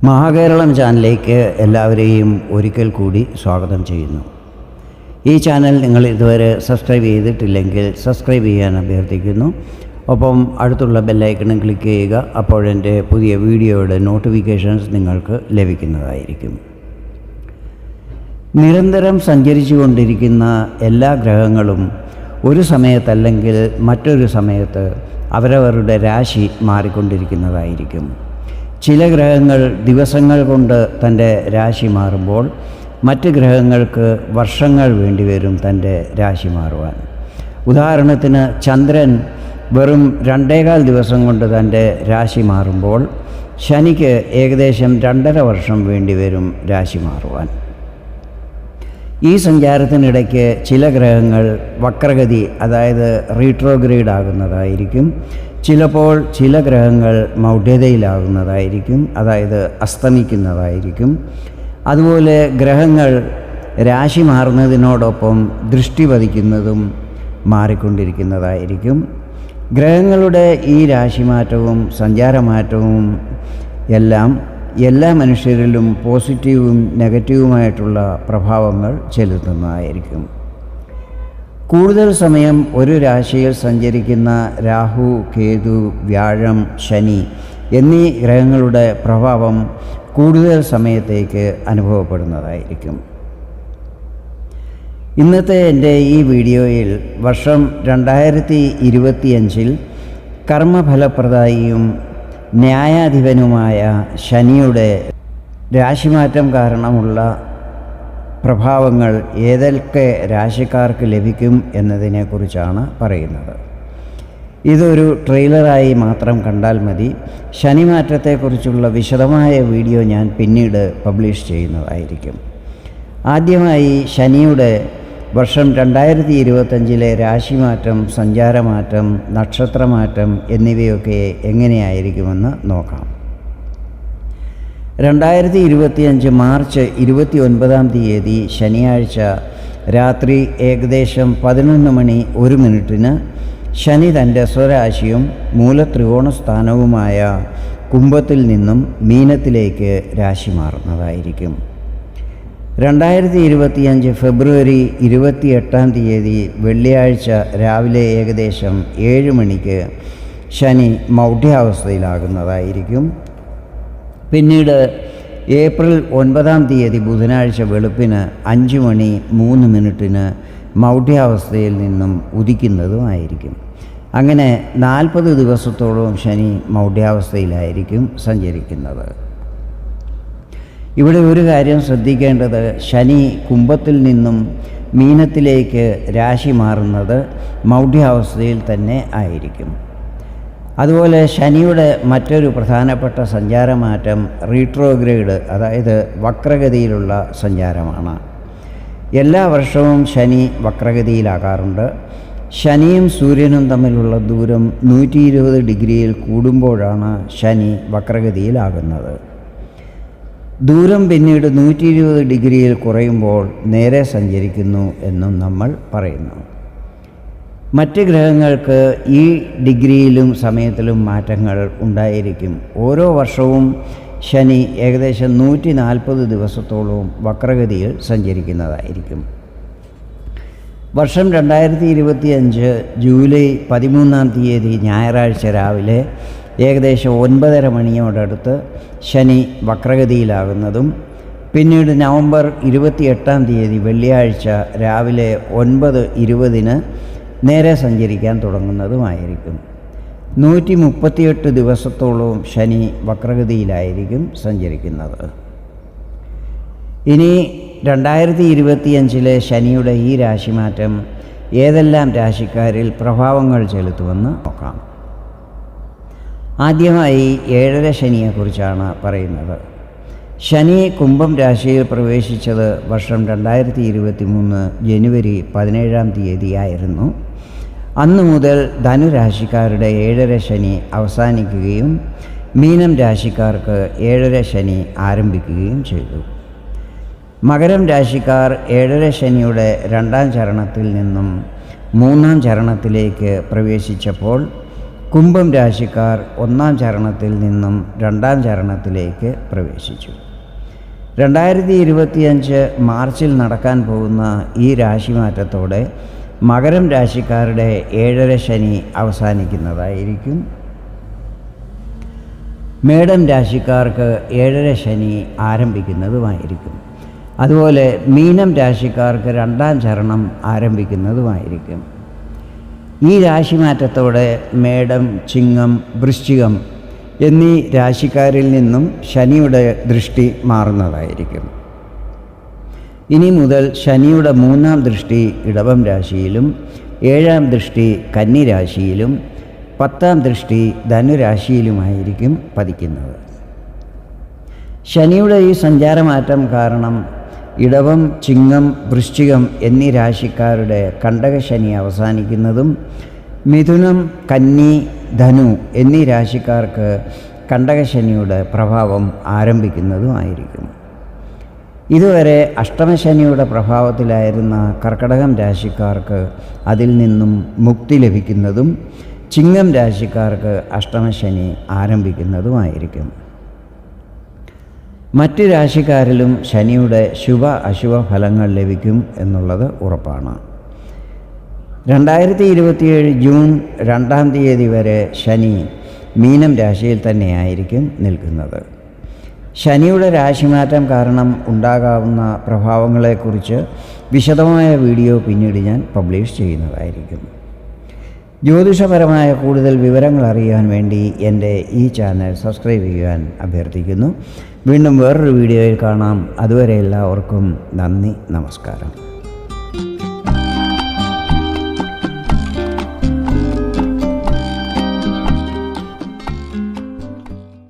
മഹാകേരളം ചാനലിലേക്ക് എല്ലാവരെയും ഒരിക്കൽ കൂടി സ്വാഗതം ചെയ്യുന്നു. ഈ ചാനൽ നിങ്ങൾ ഇതുവരെ സബ്സ്ക്രൈബ് ചെയ്തിട്ടില്ലെങ്കിൽ സബ്സ്ക്രൈബ് ചെയ്യാൻ അഭ്യർത്ഥിക്കുന്നു. ഒപ്പം അടുത്തുള്ള ബെല്ലൈക്കണും ക്ലിക്ക് ചെയ്യുക. അപ്പോഴെൻ്റെ പുതിയ വീഡിയോയുടെ നോട്ടിഫിക്കേഷൻസ് നിങ്ങൾക്ക് ലഭിക്കുന്നതായിരിക്കും. നിരന്തരം സഞ്ചരിച്ചു കൊണ്ടിരിക്കുന്ന എല്ലാ ഗ്രഹങ്ങളും ഒരു സമയത്തല്ലെങ്കിൽ മറ്റൊരു സമയത്ത് അവരവരുടെ രാശി മാറിക്കൊണ്ടിരിക്കുന്നതായിരിക്കും. ചില ഗ്രഹങ്ങൾ ദിവസങ്ങൾ കൊണ്ട് തൻ്റെ രാശി മാറുമ്പോൾ മറ്റ് ഗ്രഹങ്ങൾക്ക് വർഷങ്ങൾ വേണ്ടിവരും തൻ്റെ രാശി മാറുവാൻ. ഉദാഹരണത്തിന് ചന്ദ്രൻ വെറും 2.25 ദിവസം കൊണ്ട് തൻ്റെ രാശി മാറുമ്പോൾ ശനിക്ക് ഏകദേശം 2.5 വർഷം വേണ്ടിവരും രാശി മാറുവാൻ. ഈ സഞ്ചാരത്തിനിടയ്ക്ക് ചില ഗ്രഹങ്ങൾ വക്രഗതി, അതായത് റീട്രോഗ്രേഡ് ആകുന്നതായിരിക്കും. ചിലപ്പോൾ ചില ഗ്രഹങ്ങൾ മൗഢ്യതയിലാകുന്നതായിരിക്കും, അതായത് അസ്തമിക്കുന്നതായിരിക്കും. അതുപോലെ ഗ്രഹങ്ങൾ രാശി മാറുന്നതിനോടൊപ്പം ദൃഷ്ടി പതിക്കുന്നതും മാറിക്കൊണ്ടിരിക്കുന്നതായിരിക്കും. ഗ്രഹങ്ങളുടെ ഈ രാശിമാറ്റവും സഞ്ചാരമാറ്റവും എല്ലാ മനുഷ്യരിലും പോസിറ്റീവും നെഗറ്റീവുമായിട്ടുള്ള പ്രഭാവങ്ങൾ ചെലുത്തുന്നതായിരിക്കും. കൂടുതൽ സമയം ഒരു രാശിയിൽ സഞ്ചരിക്കുന്ന രാഹു, കേതു, വ്യാഴം, ശനി എന്നീ ഗ്രഹങ്ങളുടെ പ്രഭാവം കൂടുതൽ സമയത്തേക്ക് അനുഭവപ്പെടുന്നതായിരിക്കും. ഇന്നത്തെ എൻ്റെ ഈ വീഡിയോയിൽ വർഷം 2025 കർമ്മഫലപ്രദായിയും ന്യായാധിപനുമായ ശനിയുടെ രാശിമാറ്റം കാരണമുള്ള പ്രഭാവങ്ങൾ ഏതൊക്കെ രാശിക്കാർക്ക് ലഭിക്കും എന്നതിനെക്കുറിച്ചാണ് പറയുന്നത്. ഇതൊരു ട്രെയിലറായി മാത്രം കണ്ടാൽ മതി. ശനിമാറ്റത്തെക്കുറിച്ചുള്ള വിശദമായ വീഡിയോ ഞാൻ പിന്നീട് പബ്ലിഷ് ചെയ്യുന്നതായിരിക്കും. ആദ്യമായി ശനിയുടെ വർഷം 2025 രാശിമാറ്റം, സഞ്ചാരമാറ്റം, നക്ഷത്രമാറ്റം എന്നിവയൊക്കെ എങ്ങനെയായിരിക്കുമെന്ന് നോക്കാം. 2025 മാർച്ച് 29 ശനിയാഴ്ച രാത്രി ഏകദേശം 11:01 ശനി തൻ്റെ സ്വരാശിയും മൂലത്രികോണ സ്ഥാനവുമായ കുംഭത്തിൽ നിന്നും മീനത്തിലേക്ക് രാശി മാറുന്നതായിരിക്കും. 2025 ഫെബ്രുവരി 28 വെള്ളിയാഴ്ച രാവിലെ ഏകദേശം 7 ശനി മൗഢ്യാവസ്ഥയിലാകുന്നതായിരിക്കും. പിന്നീട് ഏപ്രിൽ 9 ബുധനാഴ്ച വെളുപ്പിന് 5:03 മൗഢ്യാവസ്ഥയിൽ നിന്നും ഉദിക്കുന്നതുമായിരിക്കും. അങ്ങനെ 40 ദിവസത്തോളം ശനി മൗഢ്യാവസ്ഥയിലായിരിക്കും സഞ്ചരിക്കുന്നത്. ഇവിടെ ഒരു കാര്യം ശ്രദ്ധിക്കേണ്ടത്, ശനി കുംഭത്തിൽ നിന്നും മീനത്തിലേക്ക് രാശി മാറുന്നത് മൗഢ്യാവസ്ഥയിൽ തന്നെ ആയിരിക്കും. അതുപോലെ ശനിയുടെ മറ്റൊരു പ്രധാനപ്പെട്ട സഞ്ചാരമാറ്റം റീട്രോഗ്രേഡ്, അതായത് വക്രഗതിയിലുള്ള സഞ്ചാരമാണ്. എല്ലാ വർഷവും ശനി വക്രഗതിയിലാകാറുണ്ട്. ശനിയും സൂര്യനും തമ്മിലുള്ള ദൂരം 120 ഡിഗ്രിയിൽ കൂടുമ്പോഴാണ് ശനി വക്രഗതിയിലാകുന്നത്. ദൂരം പിന്നീട് 120 ഡിഗ്രിയിൽ കുറയുമ്പോൾ നേരെ സഞ്ചരിക്കുന്നു എന്നും നമ്മൾ പറയുന്നു. മറ്റ് ഗ്രഹങ്ങൾക്ക് ഈ ഡിഗ്രിയിലും സമയത്തിലും മാറ്റങ്ങൾ ഉണ്ടായിരിക്കും. ഓരോ വർഷവും ശനി ഏകദേശം 140 ദിവസത്തോളം വക്രഗതിയിൽ സഞ്ചരിക്കുന്നതായിരിക്കും. വർഷം 2025 ജൂലൈ 13 ഞായറാഴ്ച രാവിലെ ഏകദേശം 9:30 മണിയോടടുത്ത് ശനി വക്രഗതിയിലാകുന്നതും പിന്നീട് നവംബർ 28 വെള്ളിയാഴ്ച രാവിലെ 9:20 നേരെ സഞ്ചരിക്കാൻ തുടങ്ങുന്നതുമായിരിക്കും. 138 ദിവസത്തോളം ശനി വക്രഗതിയിലായിരിക്കും സഞ്ചരിക്കുന്നത്. ഇനി 2025 ശനിയുടെ ഈ രാശിമാറ്റം ഏതെല്ലാം രാശിക്കാരിൽ പ്രഭാവങ്ങൾ ചെലുത്തുമെന്ന് നോക്കാം. ആദ്യമായി 7 ശനിയെക്കുറിച്ചാണ് പറയുന്നത്. ശനി കുംഭം രാശിയിൽ പ്രവേശിച്ചത് വർഷം 2023 ജനുവരി 17 ആയിരുന്നു. അന്നു മുതൽ ധനുരാശിക്കാരുടെ 7 ശനി അവസാനിക്കുകയും മീനം രാശിക്കാർക്ക് 7 ശനി ആരംഭിക്കുകയും ചെയ്തു. മകരം രാശിക്കാർ 7 ശനിയുടെ 2ാം ചരണത്തിൽ നിന്നും 3ാം ചരണത്തിലേക്ക് പ്രവേശിച്ചപ്പോൾ കുംഭം രാശിക്കാർ ഒന്നാം ചരണത്തിൽ നിന്നും രണ്ടാം ചരണത്തിലേക്ക് പ്രവേശിച്ചു. 2025 മാർച്ചിൽ നടക്കാൻ പോകുന്ന ഈ രാശിമാറ്റത്തോടെ മകരം രാശിക്കാരുടെ 7.5 ശനി അവസാനിക്കുന്നതായിരിക്കും. മേടം രാശിക്കാർക്ക് 7.5 ശനി ആരംഭിക്കുന്നതുമായിരിക്കും. അതുപോലെ മീനം രാശിക്കാർക്ക് രണ്ടാം ചരണം ആരംഭിക്കുന്നതുമായിരിക്കും. ഈ രാശിമാറ്റത്തോടെ മേടം, ചിങ്ങം, വൃശ്ചികം എന്നീ രാശിക്കാരിൽ നിന്നും ശനിയുടെ ദൃഷ്ടി മാറുന്നതായിരിക്കും. ഇനി മുതൽ ശനിയുടെ 3-ാം ദൃഷ്ടി ഇടവം രാശിയിലും 7-ാം ദൃഷ്ടി കന്നി രാശിയിലും 10-ാം ദൃഷ്ടി ധനുരാശിയിലുമായിരിക്കും പതിക്കുന്നത്. ശനിയുടെ ഈ സഞ്ചാരമാറ്റം കാരണം ഇടവം, ചിങ്ങം, വൃശ്ചികം എന്നീ രാശിക്കാരുടെ കണ്ടകശനി അവസാനിക്കുന്നതും മിഥുനം, കന്നി, ധനു എന്നീ രാശിക്കാർക്ക് കണ്ടകശനിയുടെ പ്രഭാവം ആരംഭിക്കുന്നതുമായിരിക്കും. ഇതുവരെ അഷ്ടമശനിയുടെ പ്രഭാവത്തിലായിരുന്ന കർക്കടകം രാശിക്കാർക്ക് അതിൽ നിന്നും മുക്തി ലഭിക്കുന്നതും ചിങ്ങം രാശിക്കാർക്ക് അഷ്ടമശനി ആരംഭിക്കുന്നതുമായിരിക്കും. മറ്റ് രാശിക്കാരിലും ശനിയുടെ ശുഭ അശുഭ ഫലങ്ങൾ ലഭിക്കും എന്നുള്ളത് ഉറപ്പാണ്. 2027 ജൂൺ 2-ാം തീയതി വരെ ശനി മീനം രാശിയിൽ തന്നെയായിരിക്കും നിൽക്കുന്നത്. ശനിയുടെ രാശിമാറ്റം കാരണം ഉണ്ടാകാവുന്ന പ്രഭാവങ്ങളെക്കുറിച്ച് വിശദമായ വീഡിയോ പിന്നീട് ഞാൻ പബ്ലിഷ് ചെയ്യുന്നതായിരിക്കും. ജ്യോതിഷപരമായ കൂടുതൽ വിവരങ്ങൾ അറിയാൻ വേണ്ടി എൻ്റെ ഈ ചാനൽ സബ്സ്ക്രൈബ് ചെയ്യാൻ അഭ്യർത്ഥിക്കുന്നു. വീണ്ടും വേറൊരു വീഡിയോയിൽ കാണാം. അതുവരെ എല്ലാവർക്കും നന്ദി, നമസ്കാരം.